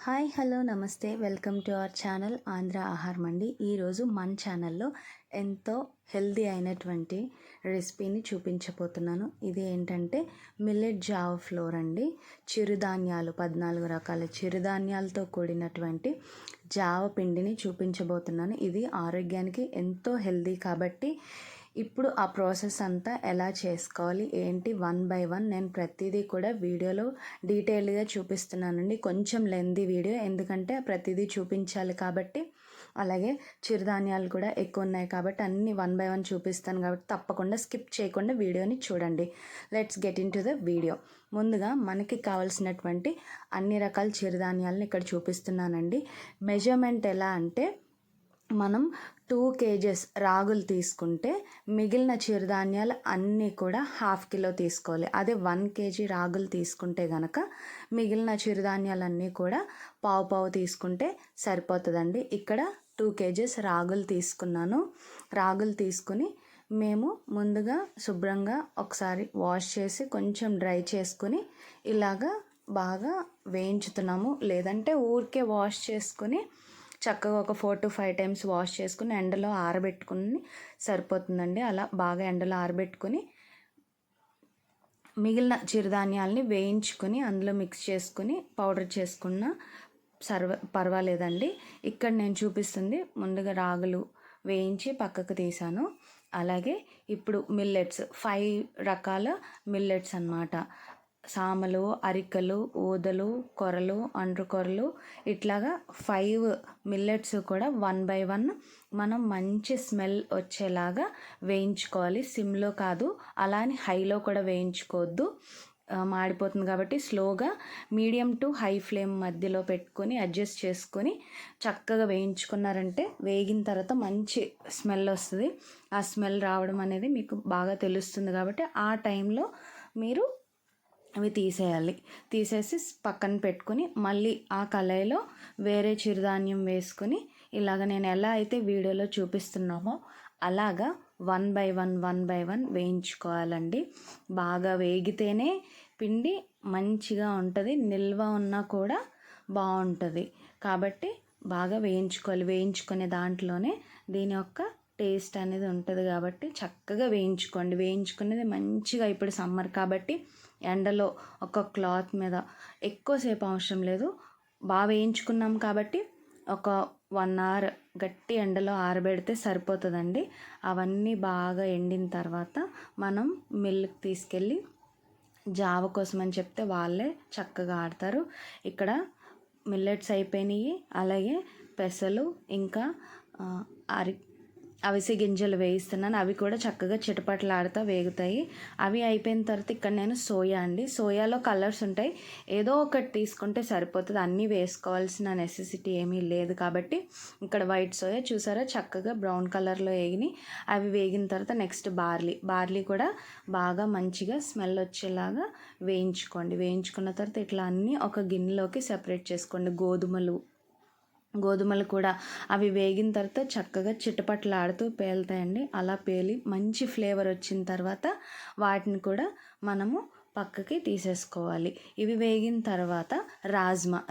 Hi hello నమస్తే welcome to our channel Andhra Aahar Mandi. ఈరోజు మన ఛానల్లో ఎంతో హెల్దీ అయినటువంటి రెసిపీని చూపించబోతున్నాను. ఇది ఏంటంటే మిల్లెట్ జావ ఫ్లోర్ అండి. చిరుధాన్యాలు 14 రకాల చిరుధాన్యాలతో కూడినటువంటి జావ పిండిని చూపించబోతున్నాను. ఇది ఆరోగ్యానికి ఎంతో హెల్దీ కాబట్టి ఇప్పుడు ఆ ప్రాసెస్ అంతా ఎలా చేసుకోవాలి ఏంటి వన్ బై వన్ నేను ప్రతిదీ కూడా వీడియోలో డీటెయిల్గా చూపిస్తున్నానండి. కొంచెం లెంతీ వీడియో, ఎందుకంటే ప్రతిదీ చూపించాలి కాబట్టి. అలాగే చిరుధాన్యాలు కూడా ఎక్కువ ఉన్నాయి కాబట్టి అన్నీ వన్ బై వన్ చూపిస్తాను కాబట్టి తప్పకుండా స్కిప్ చేయకుండా వీడియోని చూడండి. Let's get in to the video. ముందుగా మనకి కావాల్సినటువంటి అన్ని రకాల చిరుధాన్యాలను ఇక్కడ చూపిస్తున్నానండి. మెజర్మెంట్ ఎలా అంటే, మనం 2 kgs రాగులు తీసుకుంటే మిగిలిన చిరుధాన్యాలు అన్నీ కూడా 1/2 కిలో తీసుకోవాలి. అదే 1 kg రాగులు తీసుకుంటే కనుక మిగిలిన చిరుధాన్యాలన్నీ కూడా పావు తీసుకుంటే సరిపోతుందండి. ఇక్కడ 2 kgs రాగులు తీసుకున్నాను. రాగులు తీసుకుని మేము ముందుగా శుభ్రంగా ఒకసారి వాష్ చేసి కొంచెం డ్రై చేసుకుని ఇలాగా బాగా వేయించుతున్నాము. లేదంటే ఊరికే వాష్ చేసుకుని చక్కగా ఒక 4 to 5 times వాష్ చేసుకుని ఎండలో ఆరబెట్టుకుని సరిపోతుందండి. అలా బాగా ఎండలో ఆరబెట్టుకుని మిగిలిన చిరుధాన్యాలని వేయించుకొని అందులో మిక్స్ చేసుకుని పౌడర్ చేసుకున్న పర్వాలేదండి. ఇక్కడ నేను చూపిస్తుంది ముందుగా రాగులు వేయించి పక్కకు తీసాను. అలాగే ఇప్పుడు మిల్లెట్స్ 5 రకాల మిల్లెట్స్ అన్నమాట. సామలు, అరికలు, ఊదలు, కొరలు, అండ్రుకొరలు, ఇట్లాగా 5 మిల్లెట్స్ కూడా 1 by 1 మనం మంచి స్మెల్ వచ్చేలాగా వేయించుకోవాలి. సిమ్లో కాదు, అలా అని హైలో కూడా వేయించుకోవద్దు, మాడిపోతుంది కాబట్టి స్లోగా మీడియం టు హై ఫ్లేమ్ మధ్యలో పెట్టుకొని అడ్జస్ట్ చేసుకొని చక్కగా వేయించుకున్నారంటే వేగిన తర్వాత మంచి స్మెల్ వస్తుంది. ఆ స్మెల్ రావడం అనేది మీకు బాగా తెలుస్తుంది కాబట్టి ఆ టైంలో మీరు అవి తీసేసి పక్కన పెట్టుకొని మళ్ళీ ఆ కళాయిలో వేరే చిరుధాన్యం వేసుకొని ఇలాగ నేను ఎలా అయితే వీడియోలో చూపిస్తున్నామో అలాగా 1 by 1 వేయించుకోవాలండి. బాగా వేగితేనే పిండి మంచిగా ఉంటుంది, నిల్వ ఉన్నా కూడా బాగుంటుంది. కాబట్టి బాగా వేయించుకోవాలి. వేయించుకునే దాంట్లోనే దీని యొక్క టేస్ట్ అనేది ఉంటుంది కాబట్టి చక్కగా వేయించుకోండి. వేయించుకునేది మంచిగా, ఇప్పుడు సమ్మర్ కాబట్టి ఎండలో ఒక క్లాత్ మీద ఎక్కువసేపు అవసరం లేదు, బాగా వేయించుకున్నాం కాబట్టి ఒక 1 hour గట్టి ఎండలో ఆరబెడితే సరిపోతుందండి. అవన్నీ బాగా ఎండిన తర్వాత మనం మిల్లుకి తీసుకెళ్ళి జావ కోసం అని చెప్తే వాళ్ళే చక్కగా ఆడతారు. ఇక్కడ మిల్లెట్స్ అయిపోయినాయి. అలాగే పెసలు ఇంకా అవిసె గింజలు వేయిస్తున్నాను. అవి కూడా చక్కగా చిటపటలాడుతూ వేగుతాయి. అవి అయిపోయిన తర్వాత ఇక్కడ నేను సోయా అండి. సోయాలో కలర్స్ ఉంటాయి, ఏదో ఒకటి తీసుకుంటే సరిపోతుంది, అన్నీ వేసుకోవాల్సిన నెసెసిటీ ఏమీ లేదు కాబట్టి ఇక్కడ వైట్ సోయా చూసారా చక్కగా బ్రౌన్ కలర్లో వేగినాయి. అవి వేగిన తర్వాత నెక్స్ట్ బార్లీ కూడా బాగా మంచిగా స్మెల్ వచ్చేలాగా వేయించుకోండి. వేయించుకున్న తర్వాత ఇట్లా అన్నీ ఒక గిన్నెలోకి సెపరేట్ చేసుకోండి. గోధుమలు కూడా అవి వేగిన తర్వాత చక్కగా చిటపటలాడుతూ పేలుతాయండి. అలా పేలి మంచి ఫ్లేవర్ వచ్చిన తర్వాత వాటిని కూడా మనము పక్కకి తీసేసుకోవాలి. ఇవి వేగిన తర్వాత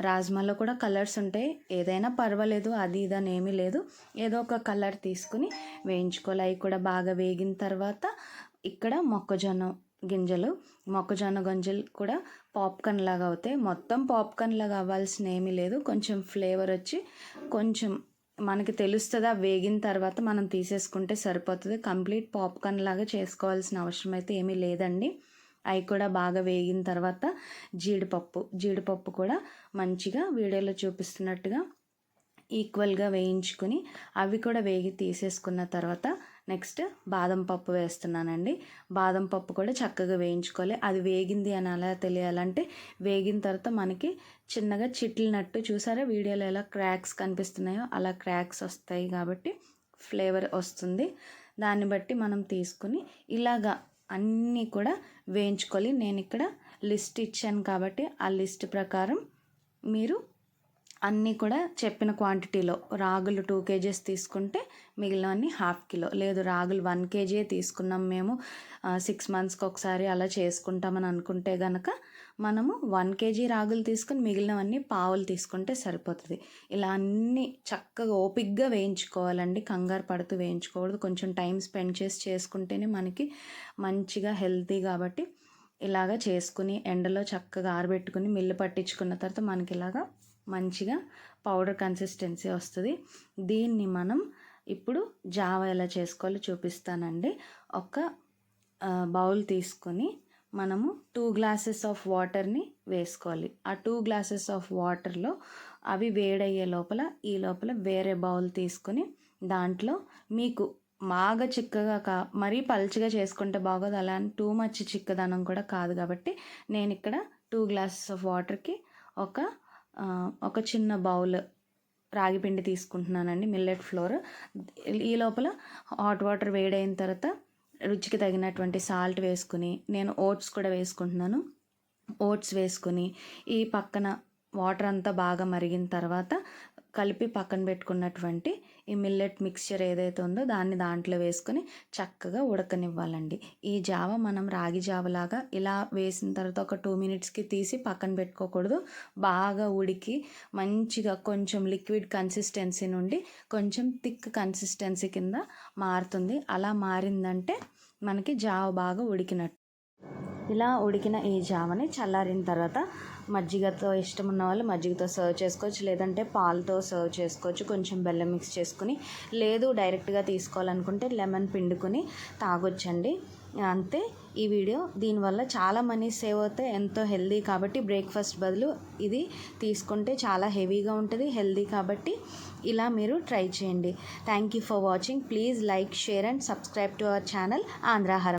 రాజ్మాలో కూడా కలర్స్ ఉంటాయి, ఏదైనా పర్వాలేదు, అది ఇదని ఏమీ లేదు, ఏదో ఒక కలర్ తీసుకుని వేయించుకోవాలి. అవి కూడా బాగా వేగిన తర్వాత ఇక్కడ మొక్కజొన్న గింజలు కూడా పాప్కార్న్ లాగా అవుతాయి. మొత్తం పాప్కార్న్ లాగా అవ్వాల్సిన ఏమీ లేదు, కొంచెం ఫ్లేవర్ వచ్చి కొంచెం మనకి తెలుస్తుందా వేగిన తర్వాత మనం తీసేసుకుంటే సరిపోతుంది. కంప్లీట్ పాప్కార్న్ లాగా చేసుకోవాల్సిన అవసరం అయితే ఏమీ లేదండి. అవి కూడా బాగా వేగిన తర్వాత జీడిపప్పు కూడా మంచిగా వీడియోలో చూపిస్తున్నట్టుగా ఈక్వల్గా వేయించుకుని అవి కూడా వేగి తీసేసుకున్న తర్వాత నెక్స్ట్ బాదం పప్పు వేస్తున్నానండి. బాదం పప్పు కూడా చక్కగా వేయించుకోవాలి. అది వేగింది అని అలా తెలియాలంటే వేగిన తర్వాత మనకి చిన్నగా చిట్లినట్టు చూసారా వీడియోలో ఎలా క్రాక్స్ కనిపిస్తున్నాయో అలా క్రాక్స్ వస్తాయి కాబట్టి ఫ్లేవర్ వస్తుంది. దాన్ని బట్టి మనం తీసుకుని ఇలాగా అన్నీ కూడా వేయించుకోవాలి. నేను ఇక్కడ లిస్ట్ ఇచ్చాను కాబట్టి ఆ లిస్ట్ ప్రకారం మీరు అన్నీ కూడా చెప్పిన క్వాంటిటీలో రాగులు 2 kgs తీసుకుంటే మిగిలినవన్నీ 1/2 కిలో, లేదు రాగులు 1 kg తీసుకున్నాం మేము 6 monthsకి ఒకసారి అలా చేసుకుంటామని అనుకుంటే కనుక మనము 1 కేజీ రాగులు తీసుకుని మిగిలినవన్నీ పావులు తీసుకుంటే సరిపోతుంది. ఇలా అన్నీ చక్కగా ఓపిక్గా వేయించుకోవాలండి, కంగారు పడుతూ వేయించుకోకూడదు. కొంచెం టైం స్పెండ్ చేసి చేసుకుంటేనే మనకి మంచిగా హెల్తీ కాబట్టి ఇలాగ చేసుకుని ఎండలో చక్కగా ఆరబెట్టుకుని మిల్లు పట్టించుకున్న తర్వాత మనకి ఇలాగా మంచిగా పౌడర్ కన్సిస్టెన్సీ వస్తుంది. దీన్ని మనం ఇప్పుడు జావ ఎలా చేసుకోవాలో చూపిస్తానండి. ఒక బౌల్ తీసుకొని మనము 2 గ్లాసెస్ ఆఫ్ వాటర్ని వేసుకోవాలి. ఆ 2 గ్లాసెస్ ఆఫ్ వాటర్లో అవి వేడయ్యే లోపల వేరే బౌల్ తీసుకొని దాంట్లో మీకు బాగా చిక్కగా మరీ పల్చగా చేసుకుంటే బాగోదు, అలా అని టూ మచ్ చిక్కదనం కూడా కాదు. కాబట్టి నేను ఇక్కడ 2 గ్లాసెస్ ఆఫ్ వాటర్కి ఒక చిన్న బౌల్ రాగిపిండి తీసుకుంటున్నానండి, మిల్లెట్ ఫ్లోర్. ఈ లోపల హాట్ వాటర్ వేడైన తర్వాత రుచికి తగినటువంటి సాల్ట్ వేసుకుని, నేను ఓట్స్ కూడా వేసుకుంటున్నాను. ఓట్స్ వేసుకుని ఈ పక్కన వాటర్ అంతా బాగా మరిగిన తర్వాత కలిపి పక్కన పెట్టుకున్నటువంటి ఈ మిల్లెట్ మిక్స్చర్ ఏదైతే ఉందో దాన్ని దాంట్లో వేసుకొని చక్కగా ఉడకనివ్వాలండి. ఈ జావ మనం రాగి జావలాగా ఇలా వేసిన తర్వాత ఒక 2 మినిట్స్కి తీసి పక్కన పెట్టుకోకూడదు. బాగా ఉడికి మంచిగా కొంచెం లిక్విడ్ కన్సిస్టెన్సీ నుండి కొంచెం థిక్ కన్సిస్టెన్సీ కింద మారుతుంది. అలా మారిందంటే మనకి జావ బాగా ఉడికినట్టు. ఇలా ఉడికిన ఈ జావని చల్లారిన తర్వాత మజ్జిగతో ఇష్టం ఉన్న వాళ్ళు మజ్జిగతో సర్వ్ చేసుకోవచ్చు, లేదంటే పాలతో సర్వ్ చేసుకోవచ్చు. కొంచెం బెల్లం మిక్స్ చేసుకుని, లేదు డైరెక్ట్గా తీసుకోవాలనుకుంటే లెమన్ పిండుకొని తాగొచ్చండి. అంతే ఈ వీడియో. దీనివల్ల చాలా మనీ సేవ్ అవుతాయి, ఎంతో హెల్దీ కాబట్టి బ్రేక్ఫాస్ట్ బదులు ఇది తీసుకుంటే చాలా హెవీగా ఉంటుంది, హెల్దీ కాబట్టి ఇలా మీరు ట్రై చేయండి. Thank you for watching. Please like, share and subscribe to our channel ఆంధ్రాహారం.